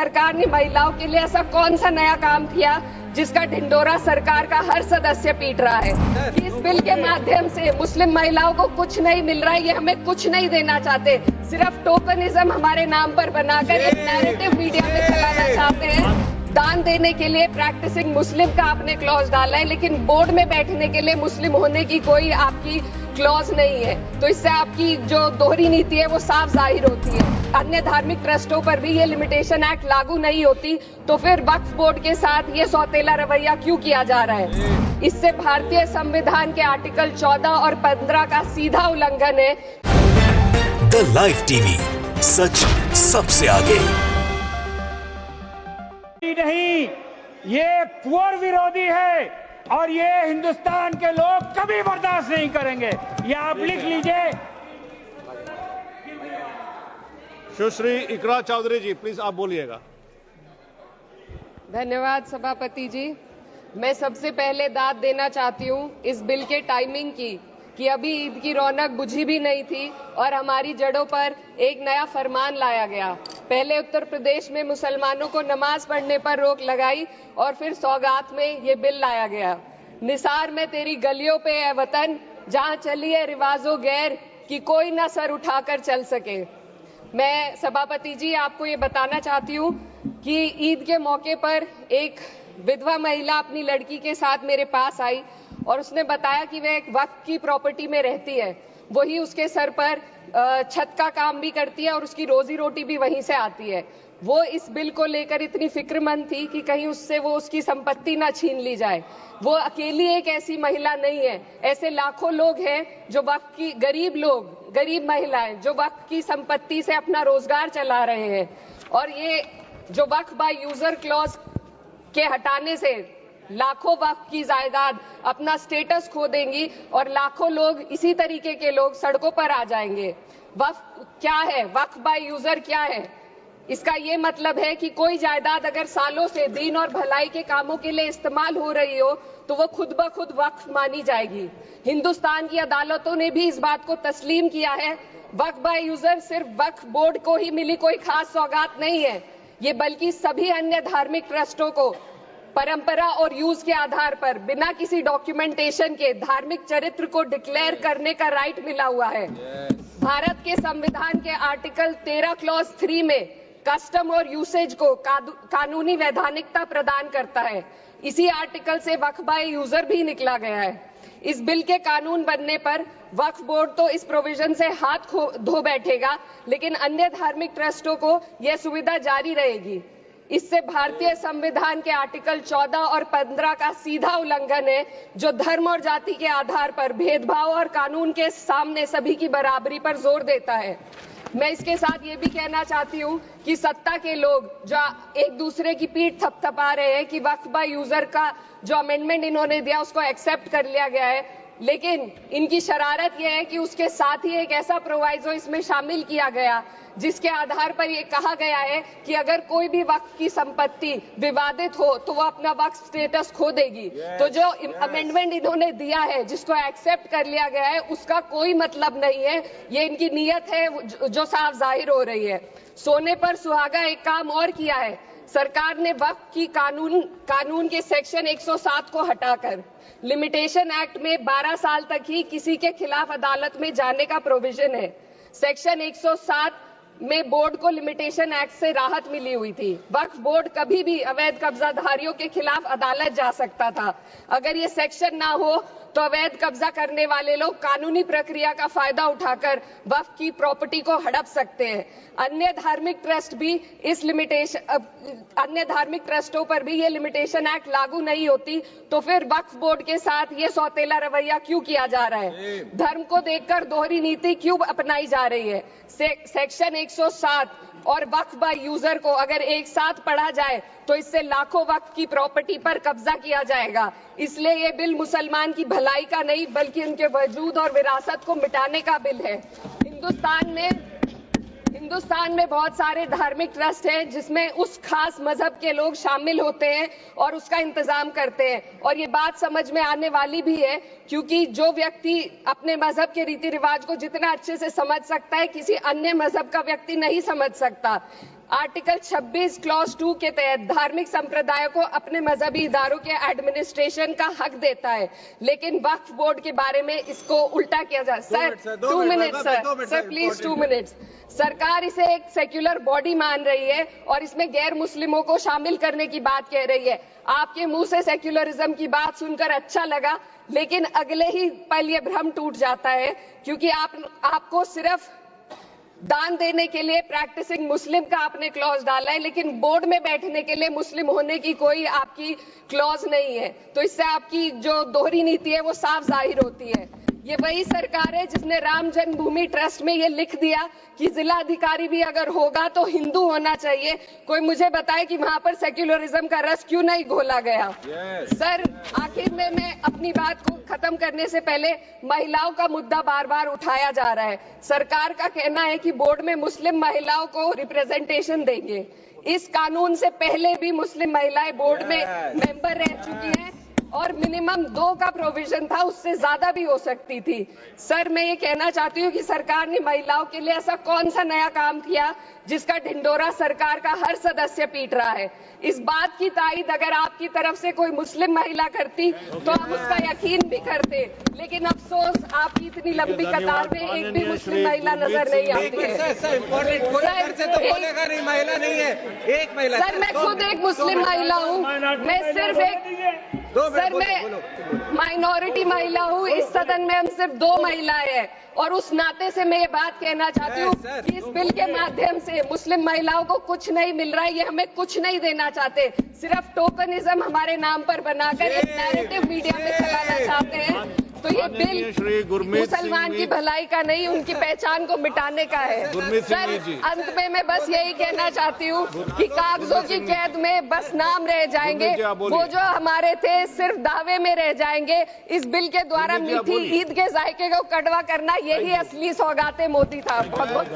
सरकार ने महिलाओं के लिए ऐसा कौन सा नया काम किया जिसका ढिंडोरा सरकार का हर सदस्य पीट रहा है कि इस बिल के माध्यम से मुस्लिम महिलाओं को कुछ नहीं मिल रहा है, ये हमें कुछ नहीं देना चाहते, सिर्फ टोकनिज्म हमारे नाम पर बनाकर एक नैरेटिव मीडिया में चलाना चाहते हैं। दान देने के लिए प्रैक्टिसिंग मुस्लिम का आपने क्लॉज डाला है, लेकिन बोर्ड में बैठने के लिए मुस्लिम होने की कोई आपकी क्लॉज नहीं है। तो इससे आपकी जो दोहरी नीति है वो साफ जाहिर होती है। अन्य धार्मिक ट्रस्टों पर भी ये लिमिटेशन एक्ट लागू नहीं होती, तो फिर वक्फ बोर्ड के साथ ये सौतेला रवैया क्यों किया जा रहा है? इससे भारतीय संविधान के आर्टिकल 14 और 15 का सीधा उल्लंघन है। द लाइव टीवी, सच सबसे आगे। नहीं, ये कुंवर विरोधी है और ये हिंदुस्तान के लोग कभी बर्दाश्त नहीं करेंगे। ये आप लिख लीजिए। सुश्री इकरा चौधरी जी, प्लीज आप बोलिएगा। धन्यवाद सभापति जी। मैं सबसे पहले दाद देना चाहती हूँ इस बिल के टाइमिंग की कि अभी ईद की रौनक बुझी भी नहीं थी और हमारी जड़ों पर एक नया फरमान लाया गया। पहले उत्तर प्रदेश में मुसलमानों को नमाज पढ़ने पर रोक लगाई और फिर सौगात में ये बिल लाया गया। निसार में तेरी गलियों पे है वतन, जहाँ चली है रिवाजो गैर कि कोई ना सर उठाकर चल सके। मैं सभापति जी आपको ये बताना चाहती हूँ कि ईद के मौके पर एक विधवा महिला अपनी लड़की के साथ मेरे पास आई और उसने बताया कि वह एक वक्फ की प्रॉपर्टी में रहती है, वही उसके सर पर छत का काम भी करती है और उसकी रोजी रोटी भी वहीं से आती है। वो इस बिल को लेकर इतनी फिक्रमंद थी कि कहीं उससे वो उसकी संपत्ति ना छीन ली जाए। वो अकेली एक ऐसी महिला नहीं है, ऐसे लाखों लोग हैं जो वक्फ की गरीब महिलाएं जो वक्फ की संपत्ति से अपना रोजगार चला रहे हैं। और ये जो वक्फ बाय यूजर क्लॉज के हटाने से लाखों वक्फ की जायदाद अपना स्टेटस खो देंगी और लाखों लोग इसी तरीके के लोग सड़कों पर आ जाएंगे। वक्फ क्या है? वक्फ बाय यूजर क्या है? इसका ये मतलब है कि कोई जायदाद अगर सालों से दीन और भलाई के कामों के लिए इस्तेमाल हो रही हो तो वो खुद ब खुद वक्फ मानी जाएगी। हिंदुस्तान की अदालतों ने भी इस बात को तस्लीम किया है। वक्फ बाय यूजर सिर्फ वक्फ बोर्ड को ही मिली कोई खास सौगात नहीं है, ये बल्कि सभी अन्य धार्मिक ट्रस्टों को परंपरा और यूज के आधार पर बिना किसी डॉक्यूमेंटेशन के धार्मिक चरित्र को डिक्लेयर करने का राइट मिला हुआ है। भारत के संविधान के आर्टिकल 13 क्लॉज 3 में कस्टम और यूसेज को कानूनी वैधानिकता प्रदान करता है। इसी आर्टिकल से वक्फ बाय यूजर भी निकला गया है। इस बिल के कानून बनने पर वक्फ बोर्ड तो इस प्रोविजन से हाथ धो बैठेगा, लेकिन अन्य धार्मिक ट्रस्टों को यह सुविधा जारी रहेगी। इससे भारतीय संविधान के आर्टिकल 14 और 15 का सीधा उल्लंघन है, जो धर्म और जाति के आधार पर भेदभाव और कानून के सामने सभी की बराबरी पर जोर देता है। मैं इसके साथ ये भी कहना चाहती हूँ कि सत्ता के लोग जो एक दूसरे की पीठ थपथपा रहे हैं कि वक्फ बाय यूजर का जो अमेंडमेंट इन्होंने दिया उसको एक्सेप्ट कर लिया गया है, लेकिन इनकी शरारत यह है कि उसके साथ ही एक ऐसा प्रोवाइजो इसमें शामिल किया गया जिसके आधार पर यह कहा गया है कि अगर कोई भी वक्फ की संपत्ति विवादित हो तो वो अपना वक्फ स्टेटस खो देगी। तो जो अमेंडमेंट इन्होंने दिया है जिसको एक्सेप्ट कर लिया गया है उसका कोई मतलब नहीं है, ये इनकी नीयत है जो साफ जाहिर हो रही है। सोने पर सुहागा एक काम और किया है। सरकार ने वक्फ की कानून के सेक्शन 107 को हटाकर लिमिटेशन एक्ट में 12 साल तक ही किसी के खिलाफ अदालत में जाने का प्रोविजन है। सेक्शन 107 में बोर्ड को लिमिटेशन एक्ट से राहत मिली हुई थी। वक्फ बोर्ड कभी भी अवैध कब्जाधारियों के खिलाफ अदालत जा सकता था। अगर ये सेक्शन ना हो तो अवैध कब्जा करने वाले लोग कानूनी प्रक्रिया का फायदा उठाकर वक्फ की प्रॉपर्टी को हड़प सकते हैं। अन्य धार्मिक ट्रस्टों पर भी ये लिमिटेशन एक्ट लागू नहीं होती, तो फिर वक्फ बोर्ड के साथ ये सौतेला रवैया क्यों किया जा रहा है? धर्म को देखकर दोहरी नीति क्यों अपनाई जा रही है? सेक्शन 107 और वक्फ बाय यूजर को अगर एक साथ पढ़ा जाए तो इससे लाखों वक्फ की प्रॉपर्टी पर कब्जा किया जाएगा। इसलिए ये बिल मुसलमान की भलाई का नहीं बल्कि उनके वजूद और विरासत को मिटाने का बिल है। हिंदुस्तान में बहुत सारे धार्मिक ट्रस्ट हैं जिसमें उस खास मजहब के लोग शामिल होते हैं और उसका इंतजाम करते हैं, और ये बात समझ में आने वाली भी है क्योंकि जो व्यक्ति अपने मजहब के रीति रिवाज को जितना अच्छे से समझ सकता है किसी अन्य मजहब का व्यक्ति नहीं समझ सकता। आर्टिकल 26 क्लॉज 2 के तहत धार्मिक संप्रदायों को अपने मजहबी इदारों के एडमिनिस्ट्रेशन का हक देता है, लेकिन वक्फ बोर्ड के बारे में इसको उल्टा किया जा। Sir 2 minute sir please 2 minutes. सरकार इसे एक सेक्युलर बॉडी मान रही है और इसमें गैर मुस्लिमों को शामिल करने की बात कह रही है। आपके मुंह से सेक्युलरिज्म की बात सुनकर अच्छा लगा, लेकिन अगले ही पल ये भ्रम टूट जाता है, क्योंकि आपको सिर्फ दान देने के लिए प्रैक्टिसिंग मुस्लिम का आपने क्लॉज डाला है, लेकिन बोर्ड में बैठने के लिए मुस्लिम होने की कोई आपकी क्लॉज नहीं है। तो इससे आपकी जो दोहरी नीति है वो साफ जाहिर होती है। ये वही सरकार है जिसने राम जन्मभूमि ट्रस्ट में ये लिख दिया कि जिला अधिकारी भी अगर होगा तो हिंदू होना चाहिए। कोई मुझे बताए कि वहां पर सेक्युलरिज्म का रस क्यों नहीं घोला गया। सर आखिर में मैं अपनी बात को खत्म करने से पहले महिलाओं का मुद्दा बार बार उठाया जा रहा है। सरकार का कहना है कि बोर्ड में मुस्लिम महिलाओं को रिप्रेजेंटेशन देंगे। इस कानून से पहले भी मुस्लिम महिलाएं बोर्ड में मेंबर रह चुकी हैं और मिनिमम 2 का प्रोविजन था, उससे ज्यादा भी हो सकती थी। सर मैं ये कहना चाहती हूँ कि सरकार ने महिलाओं के लिए ऐसा कौन सा नया काम किया जिसका ढिंडोरा सरकार का हर सदस्य पीट रहा है। इस बात की तायीद अगर आपकी तरफ से कोई मुस्लिम महिला करती तो हम उसका यकीन भी करते, लेकिन अफसोस आपकी इतनी लंबी कतार में एक भी मुस्लिम महिला नजर नहीं आती है। सर मैं खुद एक मुस्लिम महिला हूँ, मैं सिर्फ एक मैं माइनॉरिटी महिला हूँ। इस सदन में हम सिर्फ 2 महिलाएं हैं और उस नाते से मैं ये बात कहना चाहती हूँ कि इस बिल के माध्यम से मुस्लिम महिलाओं को कुछ नहीं मिल रहा है। ये हमें कुछ नहीं देना चाहते, सिर्फ टोकनिज्म हमारे नाम पर बनाकर एक नैरेटिव मीडिया में चलाना चाहते हैं। तो ये बिल मुसलमान की भलाई का नहीं, उनकी पहचान को मिटाने का है। सर अंत में मैं बस यही कहना चाहती हूँ कि कागजों की कैद में बस नाम रह जाएंगे, वो जो हमारे थे सिर्फ दावे में रह जाएंगे। इस बिल के द्वारा मीठी ईद के जायके को कड़वा करना, यही असली सौगाते मोदी था। बहुत बहुत